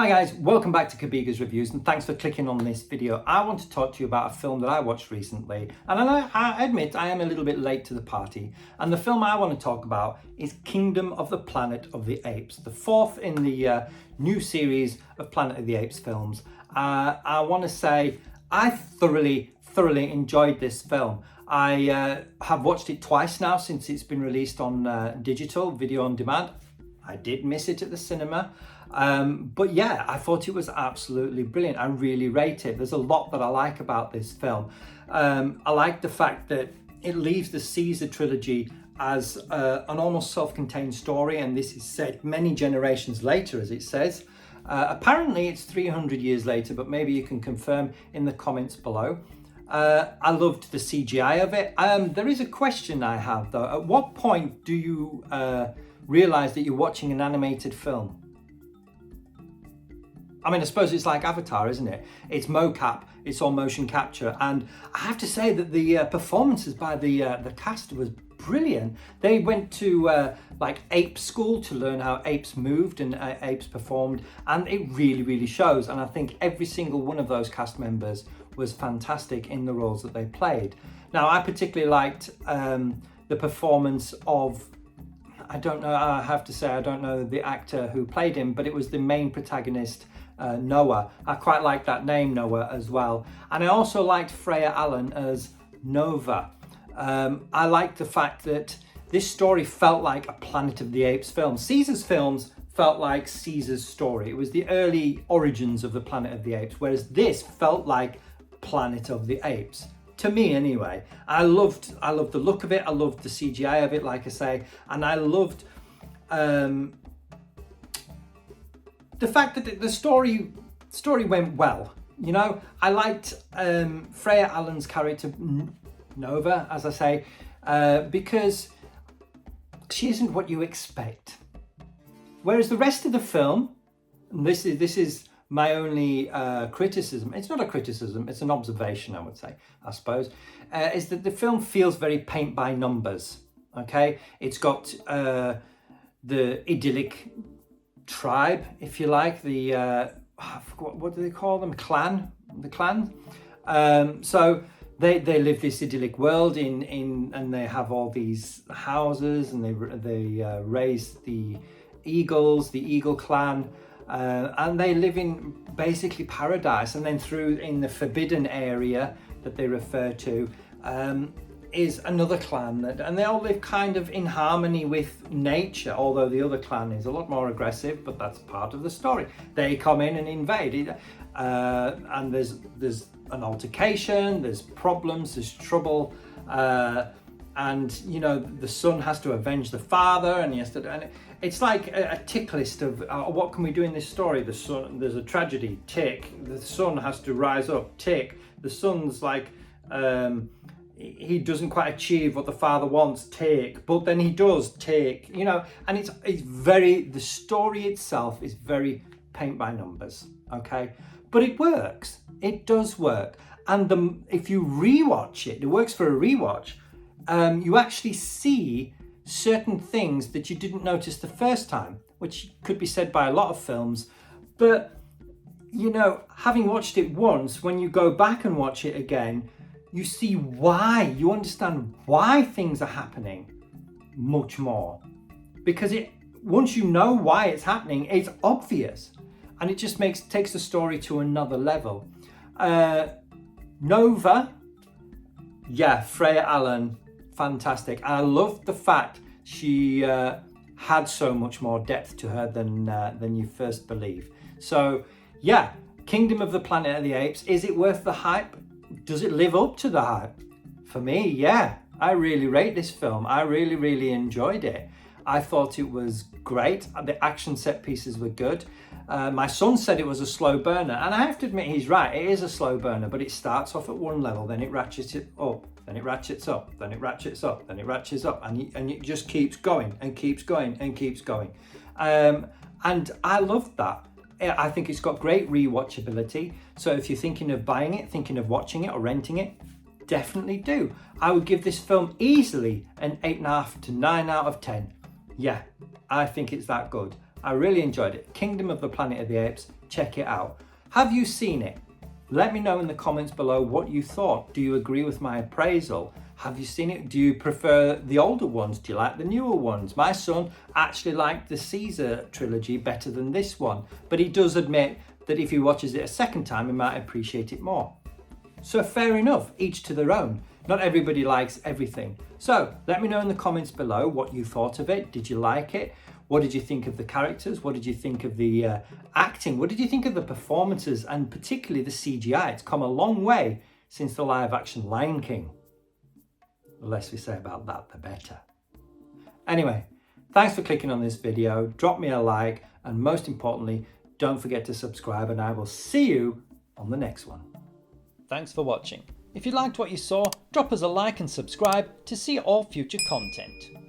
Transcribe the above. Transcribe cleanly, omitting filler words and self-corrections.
Hi guys, welcome back to Kabiga's Reviews and thanks for clicking on this video. I want to talk to you about a film that I watched recently, and I admit I am a little bit late to the party, and the film I want to talk about is Kingdom of the Planet of the Apes, the fourth in the new series of Planet of the Apes films. I want to say I thoroughly enjoyed this film. I have watched it twice now since it's been released on digital video on demand. I did miss it at the cinema. But yeah, I thought it was absolutely brilliant. I really rate it. There's a lot that I like about this film. I like the fact that it leaves the Caesar trilogy as an almost self-contained story, and this is set many generations later, as it says. Apparently it's 300 years later, but maybe you can confirm in the comments below. I loved the CGI of it. There is a question I have though. At what point do you realize that you're watching an animated film? I mean, I suppose it's like Avatar, isn't it? It's mocap, it's all motion capture, and I have to say that the performances by the cast was brilliant. They went to like ape school to learn how apes moved and apes performed, and it really shows. And I think every single one of those cast members was fantastic in the roles that they played. Now, I particularly liked the performance of, I don't know, I have to say I don't know the actor who played him, but it was the main protagonist, Noah. I quite like that name, Noah, as well. And I also liked Freya Allan as Nova. I liked the fact that this story felt like a Planet of the Apes film. Caesar's films felt like Caesar's story. It was the early origins of the Planet of the Apes, whereas this felt like Planet of the Apes. To me anyway. I loved the look of it, I loved the CGI of it, like I say, and I loved the fact that the story went well. You know, I liked Freya Allan's character Nova, as I say, because she isn't what you expect. Whereas the rest of the film, and this is my only criticism, it's not a criticism, it's an observation, I would say, I suppose, is that the film feels very paint by numbers, okay? It's got the idyllic tribe, if you like, the, I forgot, what do they call them? The clan. So they live this idyllic world and they have all these houses, and they raise the eagles, the eagle clan, and they live in basically paradise. And then in the forbidden area that they refer to is another clan, and they all live kind of in harmony with nature, although the other clan is a lot more aggressive, but that's part of the story. They come in and invade it, and there's an altercation, there's problems, there's trouble, and you know, the son has to avenge the father, and he has to, and it's like a tick list of what can we do in this story. The son, there's a tragedy, tick. The son has to rise up, tick. The son's like he doesn't quite achieve what the father wants, take, but then he does, take, you know. And it's very, the story itself is very paint by numbers, okay, but it works, it does work. And if you rewatch it works for a rewatch. You actually see certain things that you didn't notice the first time, which could be said by a lot of films. But you know, having watched it once, when you go back and watch it again, you see why, you understand why things are happening much more. Because once you know why it's happening, it's obvious. And it just takes the story to another level. Nova, yeah, Freya Allan, fantastic. I loved the fact she had so much more depth to her than you first believe. So yeah, Kingdom of the Planet of the Apes, is it worth the hype? Does it live up to the hype? For me, yeah. I really rate this film. I really enjoyed it. I thought it was great. The action set pieces were good. My son said it was a slow burner, and I have to admit he's right. It is a slow burner, but it starts off at one level, then it ratchets it up, then it ratchets up, then it ratchets up, then it ratchets up, and it just keeps going and keeps going and keeps going. And I loved that. I think it's got great rewatchability. So if you're thinking of buying it, thinking of watching it or renting it, definitely do. I would give this film easily an 8.5 to 9 out of 10. Yeah, I think it's that good. I really enjoyed it. Kingdom of the Planet of the Apes, check it out. Have you seen it? Let me know in the comments below what you thought. Do you agree with my appraisal? Have you seen it? Do you prefer the older ones? Do you like the newer ones? My son actually liked the Caesar trilogy better than this one, but he does admit that if he watches it a second time, he might appreciate it more. So fair enough, each to their own. Not everybody likes everything. So let me know in the comments below what you thought of it. Did you like it? What did you think of the characters? What did you think of the acting? What did you think of the performances, and particularly the CGI? It's come a long way since the live action Lion King. The less we say about that, the better. Anyway, thanks for clicking on this video. Drop me a like, and most importantly, don't forget to subscribe, and I will see you on the next one. Thanks for watching. If you liked what you saw, drop us a like and subscribe to see all future content.